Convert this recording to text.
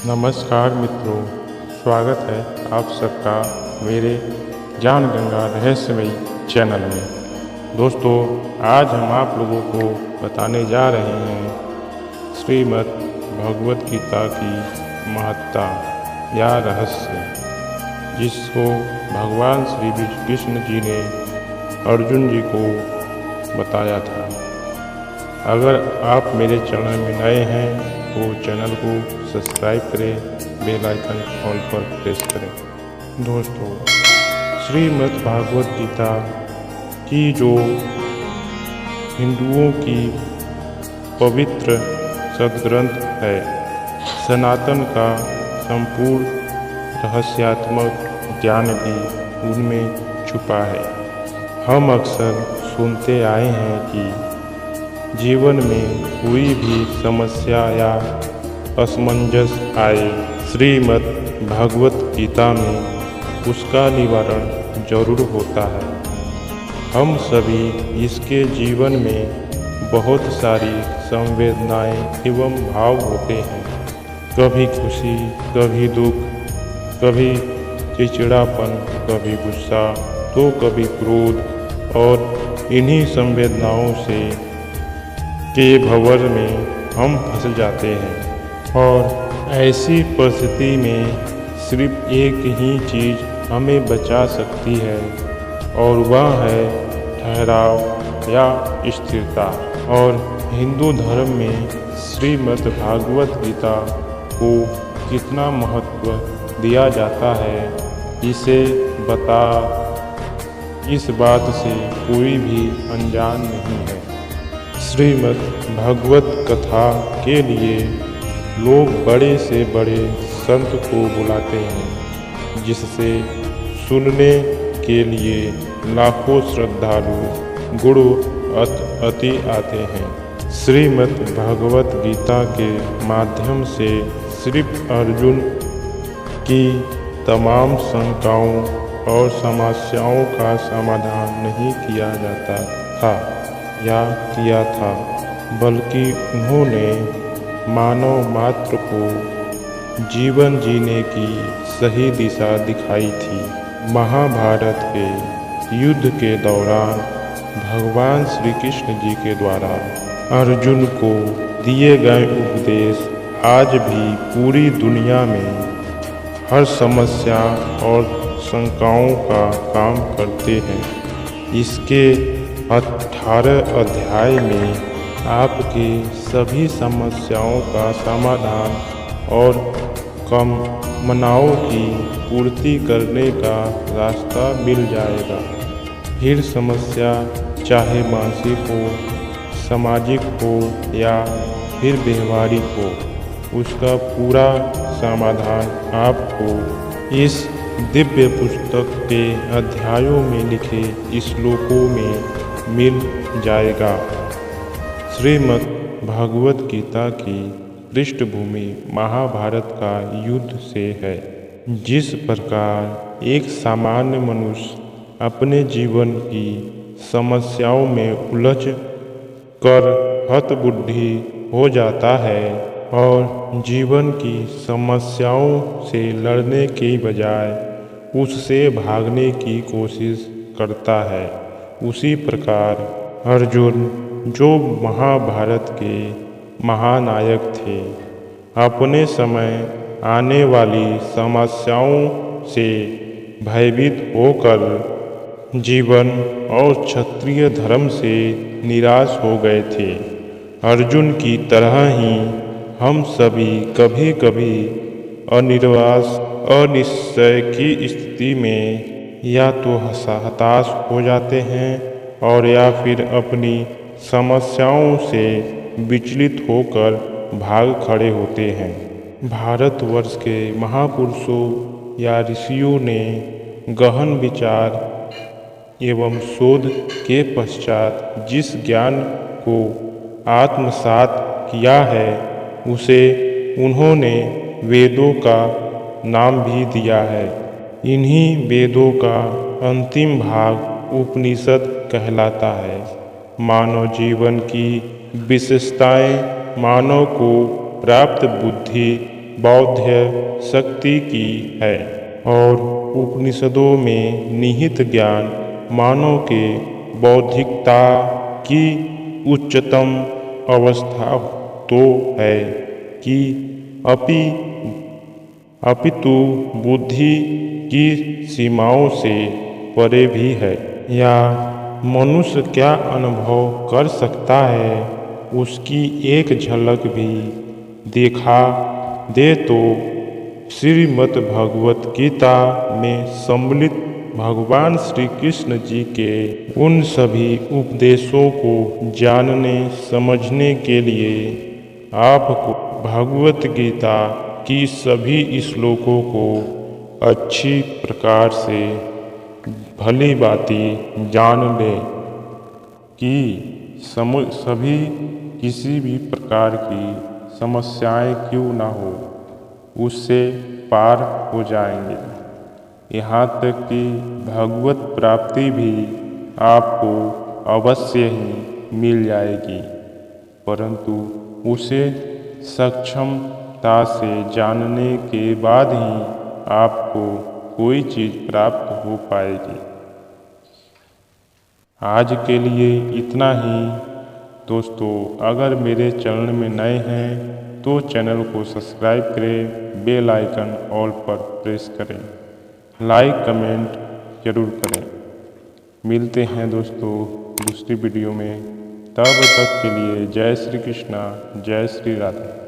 नमस्कार मित्रों, स्वागत है आप सबका मेरे ज्ञान गंगा रहस्यमयी चैनल में। दोस्तों, आज हम आप लोगों को बताने जा रहे हैं श्रीमद् भगवत गीता की महत्ता या रहस्य, जिसको भगवान श्री कृष्ण जी ने अर्जुन जी को बताया था। अगर आप मेरे चैनल में नए हैं तो चैनल को सब्सक्राइब करें, बेल आइकन ऑल पर प्रेस करें। दोस्तों, श्रीमद् भागवत गीता की जो हिंदुओं की पवित्र सद्ग्रंथ है, सनातन का संपूर्ण रहस्यात्मक ज्ञान भी उनमें छुपा है। हम अक्सर सुनते आए हैं कि जीवन में कोई भी समस्या या असमंजस आए, श्रीमद् भागवत गीता में उसका निवारण जरूर होता है। हम सभी इसके जीवन में बहुत सारी संवेदनाएं एवं भाव होते हैं, कभी खुशी, कभी दुख, कभी चिड़चिड़ापन, कभी गुस्सा, तो कभी क्रोध, और इन्हीं संवेदनाओं से के भंवर में हम फंस जाते हैं। और ऐसी परिस्थिति में सिर्फ एक ही चीज़ हमें बचा सकती है, और वह है ठहराव या स्थिरता। और हिंदू धर्म में श्रीमद् भागवत गीता को कितना महत्व दिया जाता है, इस बात से कोई भी अनजान नहीं है। श्रीमद् भागवत कथा के लिए लोग बड़े से बड़े संत को बुलाते हैं, जिससे सुनने के लिए लाखों श्रद्धालु गुरु अति आते हैं। श्रीमद् भागवत गीता के माध्यम से सिर्फ अर्जुन की तमाम शंकाओं और समस्याओं का समाधान नहीं किया जाता था या किया था, बल्कि उन्होंने मानव मात्र को जीवन जीने की सही दिशा दिखाई थी। महाभारत के युद्ध के दौरान भगवान श्री कृष्ण जी के द्वारा अर्जुन को दिए गए उपदेश आज भी पूरी दुनिया में हर समस्या और शंकाओं का काम करते हैं। इसके 18 अध्याय में आपके सभी समस्याओं का समाधान और कामनाओं की पूर्ति करने का रास्ता मिल जाएगा। फिर समस्या चाहे मानसिक हो, सामाजिक हो या फिर व्यवहारिक हो, उसका पूरा समाधान आपको इस दिव्य पुस्तक के अध्यायों में लिखे श्लोकों में मिल जाएगा। श्रीमद् भागवत गीता की पृष्ठभूमि महाभारत का युद्ध से है। जिस प्रकार एक सामान्य मनुष्य अपने जीवन की समस्याओं में उलझ कर हतबुद्धि हो जाता है और जीवन की समस्याओं से लड़ने के बजाय उससे भागने की कोशिश करता है, उसी प्रकार अर्जुन, जो महाभारत के महानायक थे, अपने समय आने वाली समस्याओं से भयभीत होकर जीवन और क्षत्रिय धर्म से निराश हो गए थे। अर्जुन की तरह ही हम सभी कभी कभी अनिश्चय की स्थिति में या तो हताश हो जाते हैं और या फिर अपनी समस्याओं से विचलित होकर भाग खड़े होते हैं। भारतवर्ष के महापुरुषों या ऋषियों ने गहन विचार एवं शोध के पश्चात जिस ज्ञान को आत्मसात किया है, उसे उन्होंने वेदों का नाम भी दिया है। इन्हीं वेदों का अंतिम भाग उपनिषद कहलाता है। मानव जीवन की विशेषताएं मानव को प्राप्त बुद्धि बौद्ध शक्ति की है और उपनिषदों में निहित ज्ञान मानव के बौद्धिकता की उच्चतम अवस्था तो है कि अपितु बुद्धि की सीमाओं से परे भी है। या मनुष्य क्या अनुभव कर सकता है उसकी एक झलक भी दिखा दे तो श्रीमद् भगवत गीता में सम्मिलित भगवान श्री कृष्ण जी के उन सभी उपदेशों को जानने समझने के लिए आपको भगवत गीता की सभी श्लोकों को अच्छी प्रकार से भली भांति जान ले कि सभी किसी भी प्रकार की समस्याएं क्यों ना हो उससे पार हो जाएंगे। यहाँ तक कि भगवत प्राप्ति भी आपको अवश्य ही मिल जाएगी, परंतु उसे सक्षमता से जानने के बाद ही आपको कोई चीज़ प्राप्त हो पाएगी। आज के लिए इतना ही दोस्तों। अगर मेरे चैनल में नए हैं तो चैनल को सब्सक्राइब करें, बेल आइकन ऑल पर प्रेस करें, लाइक कमेंट जरूर करें। मिलते हैं दोस्तों दूसरी वीडियो में, तब तक के लिए जय श्री कृष्णा, जय श्री राधे।